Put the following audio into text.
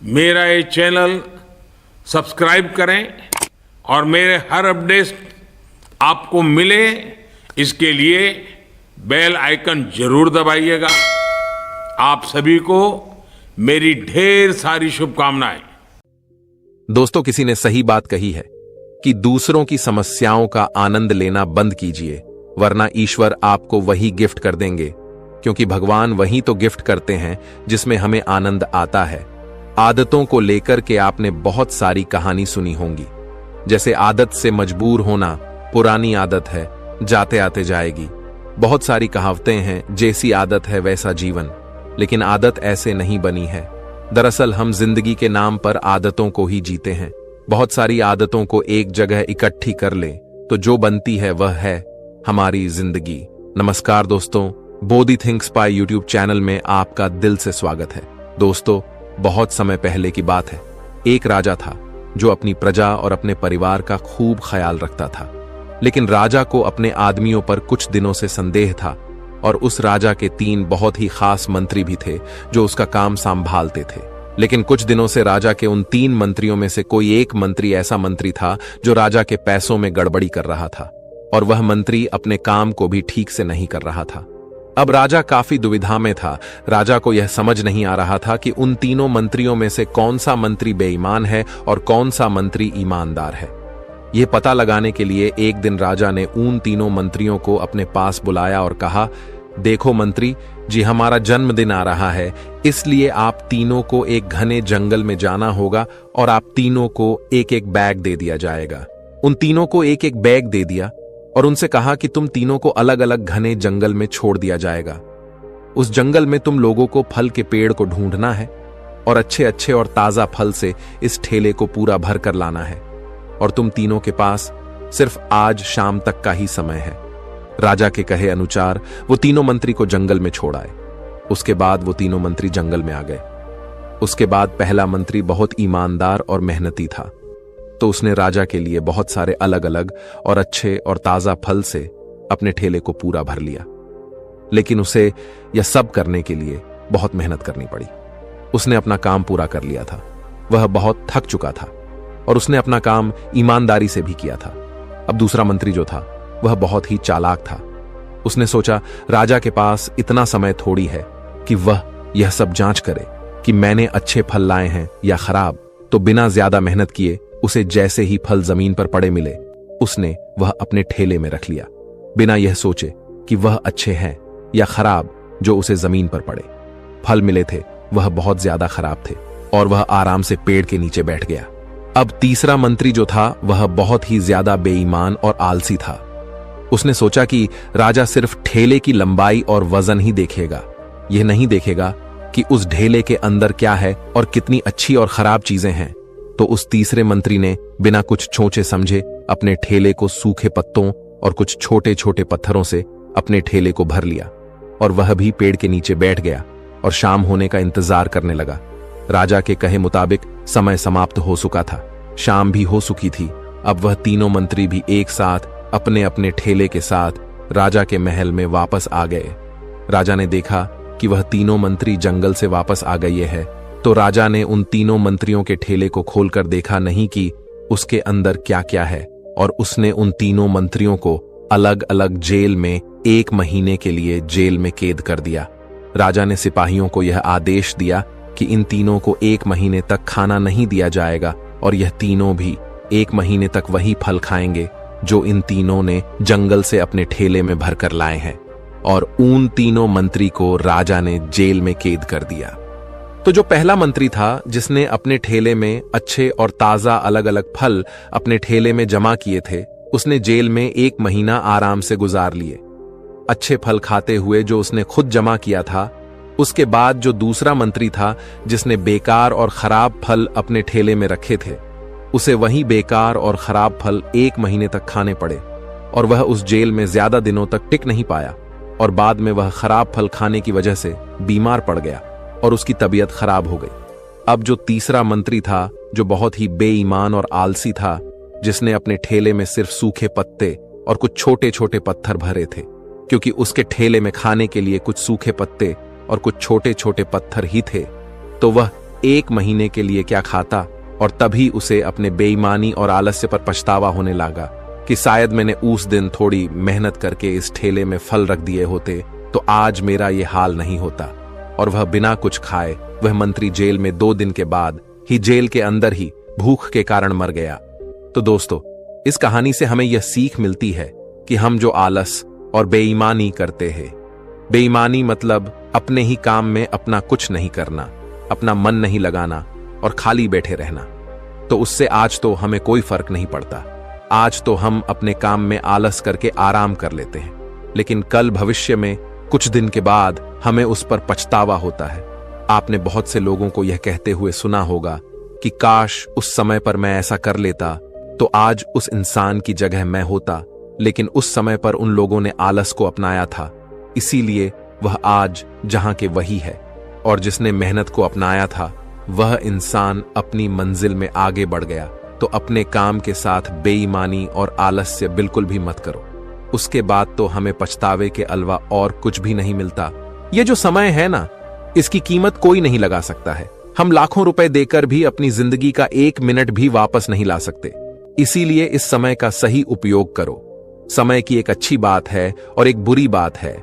मेरा ये channel subscribe करें और मेरे हर अपडेट आपको मिले इसके लिए बेल आइकन जरूर दबाइएगा। आप सभी को मेरी ढेर सारी शुभकामनाएं। दोस्तों, किसी ने सही बात कही है कि दूसरों की समस्याओं का आनंद लेना बंद कीजिए, वरना ईश्वर आपको वही गिफ्ट कर देंगे, क्योंकि भगवान वही तो गिफ्ट करते हैं जिसमें हमें आनंद आता है। आदतों को लेकर के आपने बहुत सारी कहानी सुनी होंगी, जैसे आदत से मजबूर होना पुरानी आदत है, जाते आते जाएगी। बहुत सारी कहावतें हैं, जैसी आदत है वैसा जीवन, लेकिन आदत ऐसे नहीं बनी है। दरअसल हम जिंदगी के नाम पर आदतों को ही जीते हैं। बहुत सारी आदतों को एक जगह इकट्ठी कर लें तो जो बनती है वह है हमारी जिंदगी। नमस्कार दोस्तों, Bodhi thinks by YouTube channel में आपका दिल से स्वागत है। दोस्तों, बहुत समय पहले की बात है। एक राजा था जो अपनी प्रजा और अपने परिवार का खूब ख्याल रखता था, लेकिन राजा को अपने आदमियों पर कुछ दिनों से संदेह था और उस राजा के 3 बहुत ही खास मंत्री भी थे जो उसका काम संभालते थे। लेकिन कुछ दिनों से राजा के उन 3 मंत्रियों में से कोई एक मंत्री ऐसा मंत्री था जो राजा के पैसों में गड़बड़ी कर रहा था, और वह मंत्री अपने काम को भी ठीक से नहीं कर रहा था। अब राजा काफी दुविधा में था। राजा को यह समझ नहीं आ रहा था कि उन तीनों मंत्रियों में से कौन सा मंत्री बेईमान है और कौन सा मंत्री ईमानदार है। यह पता लगाने के लिए एक दिन राजा ने उन तीनों मंत्रियों को अपने पास बुलाया और कहा, देखो मंत्री जी, हमारा जन्मदिन आ रहा है, इसलिए आप तीनों को एक घने जंगल में जाना होगा और आप तीनों को एक एक बैग दे दिया जाएगा। उन तीनों को एक एक बैग दे दिया और उनसे कहा कि तुम तीनों को अलग अलग घने जंगल में छोड़ दिया जाएगा। उस जंगल में तुम लोगों को फल के पेड़ को ढूंढना है और अच्छे अच्छे और ताजा फल से इस ठेले को पूरा भर कर लाना है, और तुम तीनों के पास सिर्फ आज शाम तक का ही समय है। राजा के कहे अनुसार वो तीनों मंत्री को जंगल में छोड़ आए। उसके बाद वो तीनों मंत्री जंगल में आ गए। उसके बाद पहला मंत्री बहुत ईमानदार और मेहनती था, तो उसने राजा के लिए बहुत सारे अलग अलग और अच्छे और ताजा फल से अपने ठेले को पूरा भर लिया। लेकिन उसे यह सब करने के लिए बहुत मेहनत करनी पड़ी। उसने अपना काम पूरा कर लिया था, वह बहुत थक चुका था और उसने अपना काम ईमानदारी से भी किया था। अब दूसरा मंत्री जो था वह बहुत ही चालाक था। उसने सोचा, राजा के पास इतना समय थोड़ी है कि वह यह सब जांच करे कि मैंने अच्छे फल लाए हैं या खराब, तो बिना ज्यादा मेहनत किए उसे जैसे ही फल जमीन पर पड़े मिले, उसने वह अपने ठेले में रख लिया, बिना यह सोचे कि वह अच्छे हैं या खराब। जो उसे जमीन पर पड़े फल मिले थे वह बहुत ज्यादा खराब थे और वह आराम से पेड़ के नीचे बैठ गया। अब तीसरा मंत्री जो था वह बहुत ही ज्यादा बेईमान और आलसी था। उसने सोचा कि राजा सिर्फ ठेले की लंबाई और वजन ही देखेगा, यह नहीं देखेगा कि उस ढेले के अंदर क्या है और कितनी अच्छी और खराब चीजें हैं। तो उस तीसरे मंत्री ने बिना कुछ सोचे समझे अपने ठेले को सूखे पत्तों और कुछ छोटे छोटे पत्थरों से अपने ठेले को भर लिया और वह भी पेड़ के नीचे बैठ गया और शाम होने का इंतजार करने लगा। राजा के कहे मुताबिक समय समाप्त हो चुका था, शाम भी हो चुकी थी। अब वह तीनों मंत्री भी एक साथ अपने अपने ठेले के साथ राजा के महल में वापस आ गए। राजा ने देखा कि वह तीनों मंत्री जंगल से वापस आ गए हैं, तो राजा ने उन तीनों मंत्रियों के ठेले को खोलकर देखा नहीं कि उसके अंदर क्या क्या है, और उसने उन तीनों मंत्रियों को अलग अलग जेल में 1 महीने के लिए जेल में कैद कर दिया। राजा ने सिपाहियों को यह आदेश दिया कि इन तीनों को 1 महीने तक खाना नहीं दिया जाएगा और यह तीनों भी 1 महीने तक वही फल खाएंगे जो इन तीनों ने जंगल से अपने ठेले में भरकर लाए हैं। और उन तीनों मंत्री को राजा ने जेल में कैद कर दिया। तो जो पहला मंत्री था जिसने अपने ठेले में अच्छे और ताजा अलग अलग फल अपने ठेले में जमा किए थे, उसने जेल में 1 महीना आराम से गुजार लिए, अच्छे फल खाते हुए जो उसने खुद जमा किया था। उसके बाद जो दूसरा मंत्री था जिसने बेकार और खराब फल अपने ठेले में रखे थे, उसे वही बेकार और खराब फल 1 महीने तक खाने पड़े और वह उस जेल में ज्यादा दिनों तक टिक नहीं पाया और बाद में वह खराब फल खाने की वजह से बीमार पड़ गया और उसकी तबीयत खराब हो गई। अब जो तीसरा मंत्री था जो बहुत ही बेईमान और आलसी था, जिसने अपने ठेले में सिर्फ सूखे पत्ते और कुछ छोटे छोटे पत्थर भरे थे, क्योंकि उसके ठेले में खाने के लिए कुछ सूखे पत्ते और कुछ छोटे छोटे पत्थर ही थे, तो वह 1 महीने के लिए क्या खाता, और तभी उसे अपने बेईमानी और आलस्य पर पछतावा होने लगा कि शायद मैंने उस दिन थोड़ी मेहनत करके इस ठेले में फल रख दिए होते तो आज मेरा ये हाल नहीं होता। और वह बिना कुछ खाए वह मंत्री जेल में 2 दिन के बाद ही जेल के अंदर ही भूख के कारण मर गया। तो दोस्तों, इस कहानी से हमें यह सीख मिलती है कि हम जो आलस और बेईमानी करते हैं, बेईमानी मतलब अपने ही काम में अपना कुछ नहीं करना, अपना मन नहीं लगाना और खाली बैठे रहना, तो उससे आज तो हमें कोई फर्क नहीं पड़ता। आज तो हम अपने काम में आलस करके आराम कर लेते हैं, लेकिन कल भविष्य में कुछ दिन के बाद हमें उस पर पछतावा होता है। आपने बहुत से लोगों को यह कहते हुए सुना होगा कि काश उस समय पर मैं ऐसा कर लेता तो आज उस इंसान की जगह मैं होता, लेकिन उस समय पर उन लोगों ने आलस को अपनाया था, इसीलिए वह आज जहां के वही है। और जिसने मेहनत को अपनाया था वह इंसान अपनी मंजिल में आगे बढ़ गया। तो अपने काम के साथ बेईमानी और आलस्य बिल्कुल भी मत करो, उसके बाद तो हमें पछतावे के अलावा और कुछ भी नहीं मिलता। यह जो समय है ना, इसकी कीमत कोई नहीं लगा सकता है। हम लाखों रुपए देकर भी अपनी जिंदगी का 1 मिनट भी वापस नहीं ला सकते। इसीलिए इस समय का सही उपयोग करो। समय की एक अच्छी बात है और एक बुरी बात है।